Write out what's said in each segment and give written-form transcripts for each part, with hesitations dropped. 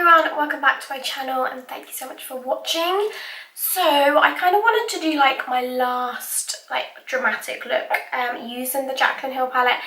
everyone, welcome back to my channel and thank you so much for watching. So I kind of wanted to do like my last dramatic look using the Jaclyn Hill palette.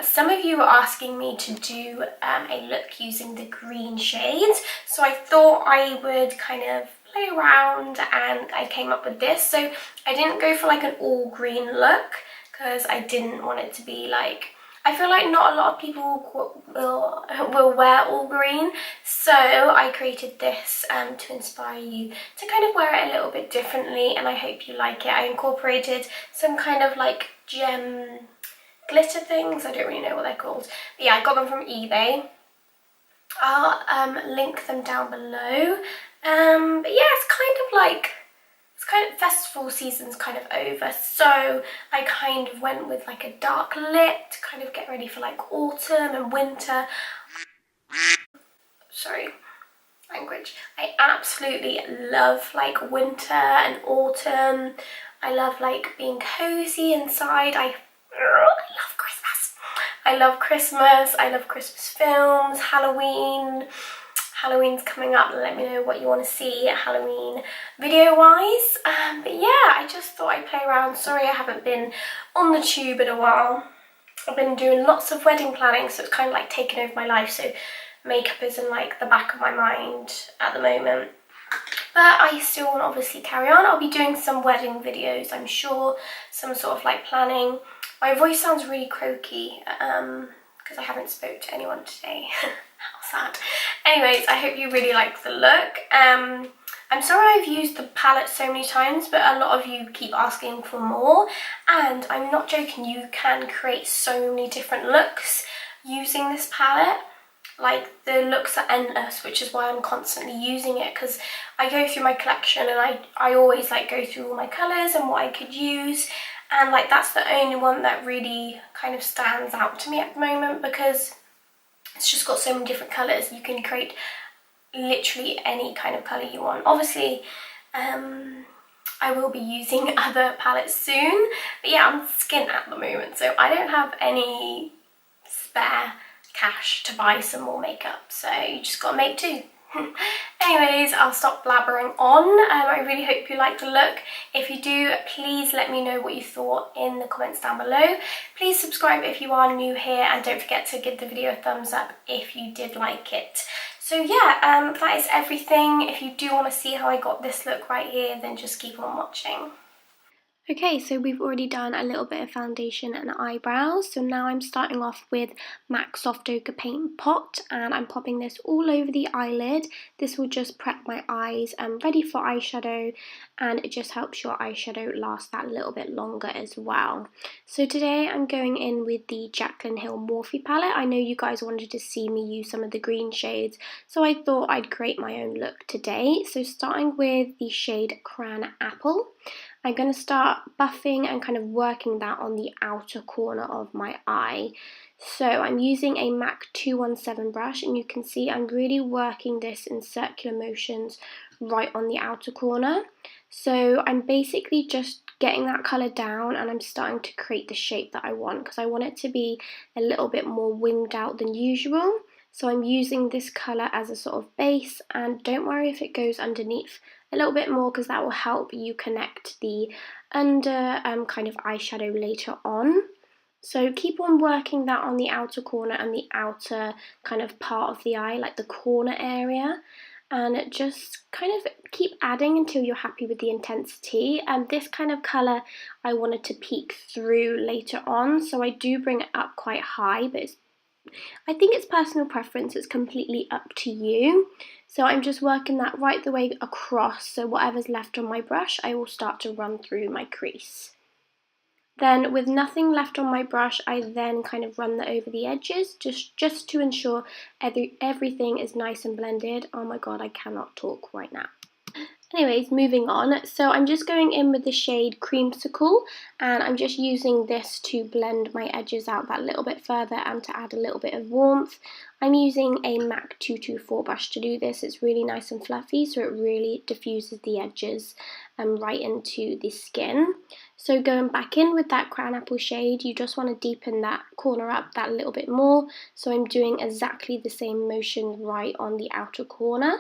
Some of you were asking me to do a look using the green shades, so I thought I would kind of play around and I came up with this. So I didn't go for like an all green look because I didn't want it to be like, I feel like not a lot of people will wear all green, so I created this to inspire you to kind of wear it a little bit differently, and I hope you like it. I incorporated some kind of like gem glitter things, I don't really know what they're called, but yeah, I got them from eBay. I'll link them down below, but yeah, festival season's kind of over, so I kind of went with like a dark lit to kind of get ready for like autumn and winter. Sorry, language. I absolutely love like winter and autumn. I love like being cozy inside. I love Christmas. I love Christmas. I love Christmas films, Halloween. Halloween's coming up. Let me know what you want to see Halloween video wise. But yeah, I just thought I'd play around. Sorry I haven't been on the tube in a while. I've been doing lots of wedding planning, so it's kind of like taken over my life, so makeup is in like the back of my mind at the moment. But I still want to obviously carry on. I'll be doing some wedding videos, I'm sure, some sort of like planning. My voice sounds really croaky because I haven't spoke to anyone today. How sad. Anyways, I hope you really like the look. I'm sorry I've used the palette so many times, but a lot of you keep asking for more, and I'm not joking, you can create so many different looks using this palette. Like, the looks are endless, which is why I'm constantly using it, because I go through my collection and I always like go through all my colours and what I could use, and like that's the only one that really kind of stands out to me at the moment, because it's just got so many different colours. You can create literally any kind of colour you want. Obviously, I will be using other palettes soon, but yeah, I'm skint at the moment, so I don't have any spare cash to buy some more makeup, so you just gotta make do. Anyways, I'll stop blabbering on. I really hope you like the look. If you do, please let me know what you thought in the comments down below. Please subscribe if you are new here, and don't forget to give the video a thumbs up if you did like it. So yeah, that is everything. If you do want to see how I got this look right here, then just keep on watching. Okay, so we've already done a little bit of foundation and eyebrows, so now I'm starting off with MAC Soft Ochre Paint Pot, and I'm popping this all over the eyelid. This will just prep my eyes ready for eyeshadow, and it just helps your eyeshadow last that little bit longer as well. So today I'm going in with the Jaclyn Hill Morphe palette. I know you guys wanted to see me use some of the green shades, so I thought I'd create my own look today. So starting with the shade Cran Apple, I'm going to start buffing and kind of working that on the outer corner of my eye. So I'm using a MAC 217 brush, and you can see I'm really working this in circular motions right on the outer corner. So I'm basically just getting that colour down, and I'm starting to create the shape that I want, because I want it to be a little bit more winged out than usual. So I'm using this colour as a sort of base, and don't worry if it goes underneath a little bit more, because that will help you connect the under kind of eyeshadow later on. So keep on working that on the outer corner and the outer kind of part of the eye, like the corner area, and just kind of keep adding until you're happy with the intensity. And this kind of colour I wanted to peek through later on, so I do bring it up quite high, but I think it's personal preference, it's completely up to you. So I'm just working that right the way across, so whatever's left on my brush I will start to run through my crease. Then with nothing left on my brush, I then kind of run that over the edges, just to ensure everything is nice and blended. Oh my god, I cannot talk right now. Anyways, moving on, so I'm just going in with the shade Creamsicle, and I'm just using this to blend my edges out that little bit further and to add a little bit of warmth. I'm using a MAC 224 brush to do this. It's really nice and fluffy, so it really diffuses the edges right into the skin. So going back in with that Crown Apple shade, you just want to deepen that corner up that little bit more. So I'm doing exactly the same motion right on the outer corner.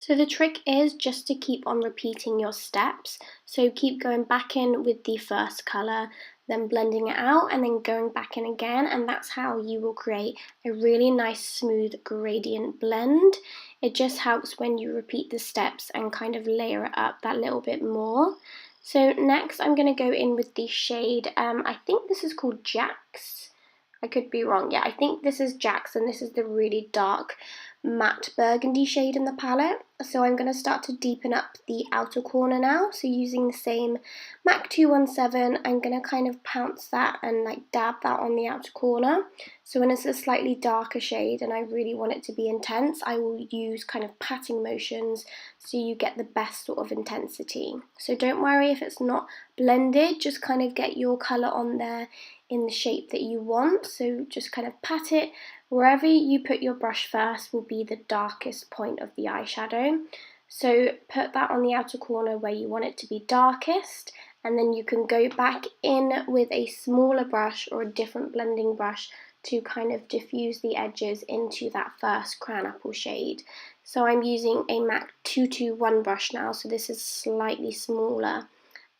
So the trick is just to keep on repeating your steps. So keep going back in with the first colour, then blending it out and then going back in again, and that's how you will create a really nice smooth gradient blend. It just helps when you repeat the steps and kind of layer it up that little bit more. So next I'm going to go in with the shade, I think this is called Jax. I could be wrong, yeah, I think this is Jax, and this is the really dark matte burgundy shade in the palette. So I'm going to start to deepen up the outer corner now. So using the same MAC 217, I'm going to kind of pounce that and like dab that on the outer corner. So when it's a slightly darker shade and I really want it to be intense, I will use kind of patting motions so you get the best sort of intensity. So don't worry if it's not blended, just kind of get your colour on there in the shape that you want. So just kind of pat it. Wherever you put your brush first will be the darkest point of the eyeshadow. So put that on the outer corner where you want it to be darkest, and then you can go back in with a smaller brush or a different blending brush to kind of diffuse the edges into that first Crown Apple shade. So I'm using a MAC 221 brush now, so this is slightly smaller.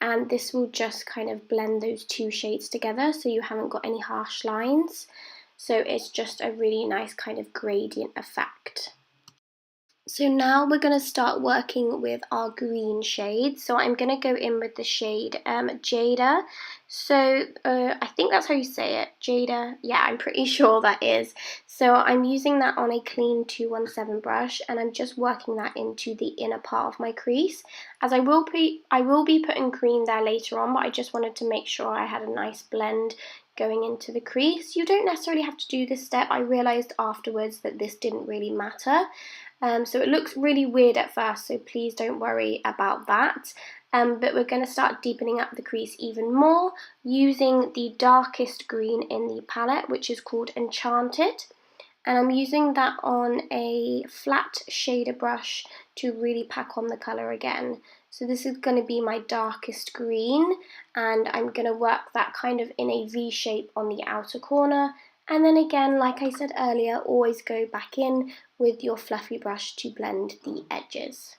And this will just kind of blend those two shades together so you haven't got any harsh lines. So it's just a really nice kind of gradient effect. So now we're going to start working with our green shade. So I'm going to go in with the shade Jada. So I think that's how you say it, Jada. Yeah, I'm pretty sure that is. So I'm using that on a clean 217 brush, and I'm just working that into the inner part of my crease. As I will be putting cream there later on, but I just wanted to make sure I had a nice blend going into the crease. You don't necessarily have to do this step. I realised afterwards that this didn't really matter. So it looks really weird at first, so please don't worry about that. But we're going to start deepening up the crease even more using the darkest green in the palette, which is called Enchanted. And I'm using that on a flat shader brush to really pack on the colour again. So this is going to be my darkest green, and I'm going to work that kind of in a V shape on the outer corner. And then again, like I said earlier, always go back in with your fluffy brush to blend the edges.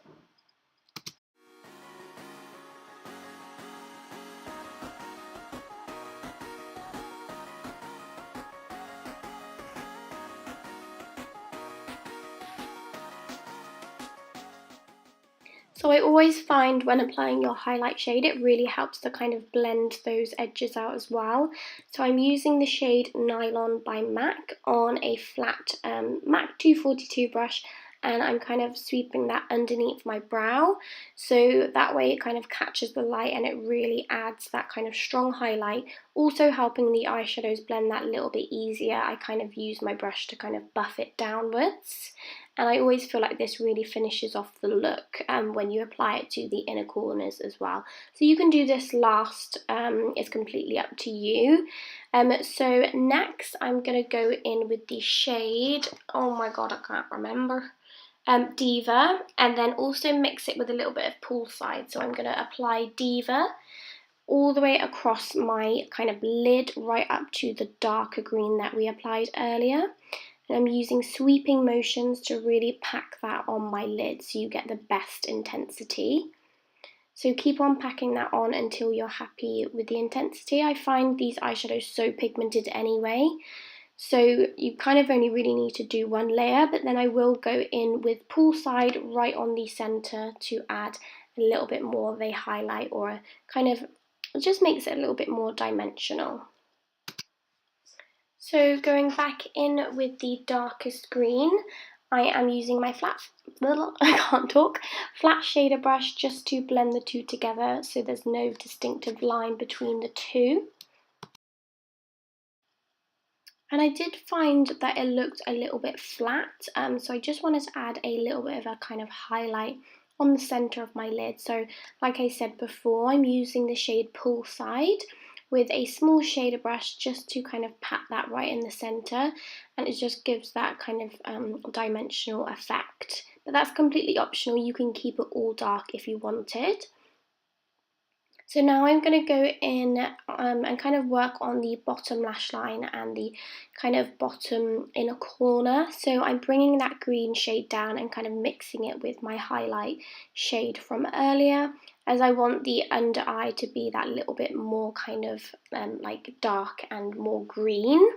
So I always find when applying your highlight shade, it really helps to kind of blend those edges out as well. So I'm using the shade Nylon by MAC on a flat MAC 242 brush, and I'm kind of sweeping that underneath my brow. So that way it kind of catches the light and it really adds that kind of strong highlight, also helping the eyeshadows blend that little bit easier. I kind of use my brush to kind of buff it downwards. And I always feel like this really finishes off the look when you apply it to the inner corners as well. So you can do this last, it's completely up to you. So next I'm going to go in with the shade, oh my god, I can't remember, Diva, and then also mix it with a little bit of Poolside. So I'm going to apply Diva all the way across my kind of lid right up to the darker green that we applied earlier. And I'm using sweeping motions to really pack that on my lid so you get the best intensity. So keep on packing that on until you're happy with the intensity. I find these eyeshadows so pigmented anyway, so you kind of only really need to do one layer, but then I will go in with Poolside right on the centre to add a little bit more of a highlight, or a kind of, it just makes it a little bit more dimensional. So going back in with the darkest green, I am using my flat shader brush just to blend the two together so there's no distinctive line between the two. And I did find that it looked a little bit flat, so I just wanted to add a little bit of a kind of highlight on the centre of my lid. So like I said before, I'm using the shade Poolside with a small shader brush just to kind of pat that right in the centre, and it just gives that kind of dimensional effect. But that's completely optional, you can keep it all dark if you wanted. So now I'm going to go in and kind of work on the bottom lash line and the kind of bottom inner corner. So I'm bringing that green shade down and kind of mixing it with my highlight shade from earlier, as I want the under eye to be that little bit more kind of like dark and more green.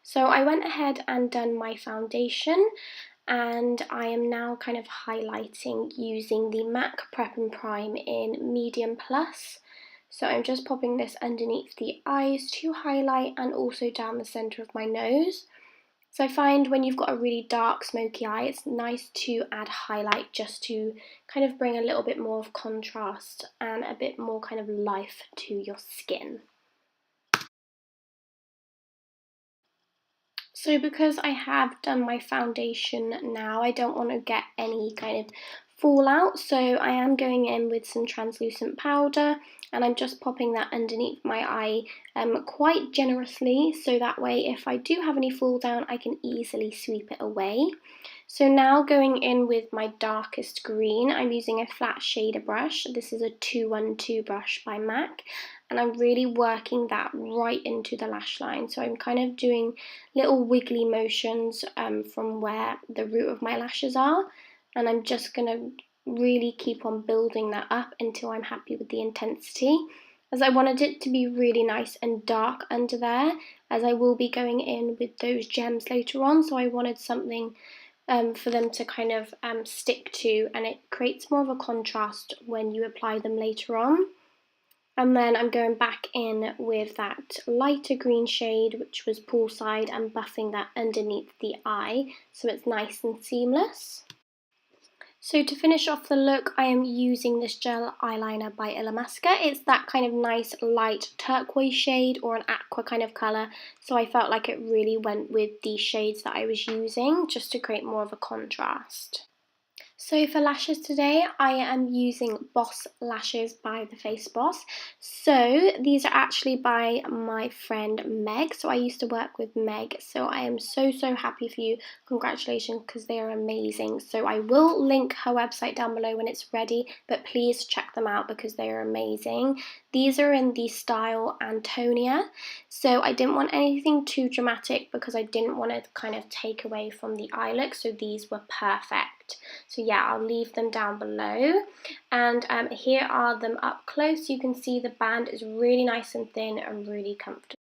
So I went ahead and done my foundation, and I am now kind of highlighting using the MAC Prep and Prime in Medium Plus. So I'm just popping this underneath the eyes to highlight and also down the centre of my nose. So I find when you've got a really dark smoky eye, it's nice to add highlight just to kind of bring a little bit more of contrast and a bit more kind of life to your skin. So because I have done my foundation now, I don't want to get any kind of fallout, so I am going in with some translucent powder, and I'm just popping that underneath my eye quite generously, so that way if I do have any fall down I can easily sweep it away. So now going in with my darkest green, I'm using a flat shader brush. This is a 212 brush by MAC, and I'm really working that right into the lash line. So I'm kind of doing little wiggly motions from where the root of my lashes are, and I'm just going to really keep on building that up until I'm happy with the intensity, as I wanted it to be really nice and dark under there, as I will be going in with those gems later on. So I wanted something for them to kind of stick to, and it creates more of a contrast when you apply them later on. And then I'm going back in with that lighter green shade, which was poolside, and buffing that underneath the eye so it's nice and seamless. So to finish off the look, I am using this gel eyeliner by Illamasqua. It's that kind of nice light turquoise shade, or an aqua kind of colour, so I felt like it really went with the shades that I was using, just to create more of a contrast. So for lashes today, I am using Boss Lashes by The Face Boss. So these are actually by my friend Meg. So I used to work with Meg. So I am so happy for you. Congratulations, because they are amazing. So I will link her website down below when it's ready, but please check them out because they are amazing. These are in the style Antonia. So I didn't want anything too dramatic because I didn't want to kind of take away from the eye look. So these were perfect. So yeah, I'll leave them down below, and here are them up close. You can see the band is really nice and thin and really comfortable.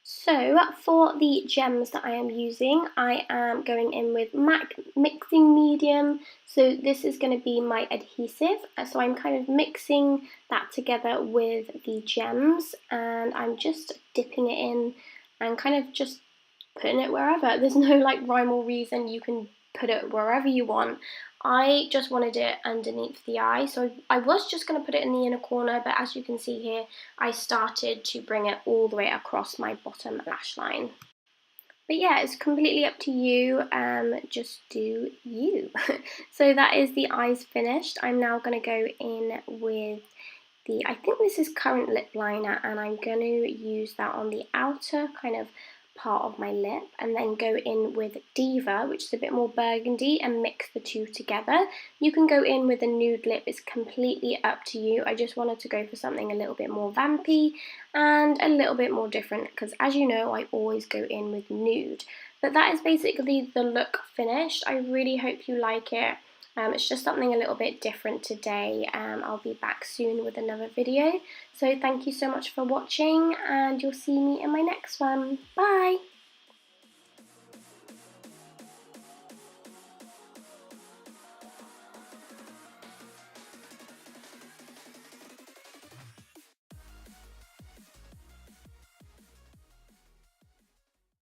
So for the gems that I am using, I am going in with MAC Mixing Medium. So this is going to be my adhesive, so I'm kind of mixing that together with the gems, and I'm just dipping it in and kind of just putting it wherever. There's no like rhyme or reason, you can put it wherever you want. I just wanted it underneath the eye, so I was just going to put it in the inner corner, but as you can see here, I started to bring it all the way across my bottom lash line. But yeah, it's completely up to you, just do you. So that is the eyes finished. I'm now going to go in with I think this is Current Lip Liner, and I'm going to use that on the outer kind of part of my lip, and then go in with Diva, which is a bit more burgundy, and mix the two together. You can go in with a nude lip, it's completely up to you. I just wanted to go for something a little bit more vampy and a little bit more different, because as you know, I always go in with nude. But that is basically the look finished. I really hope you like it. It's just something a little bit different today. I'll be back soon with another video. So thank you so much for watching, and you'll see me in my next one. Bye!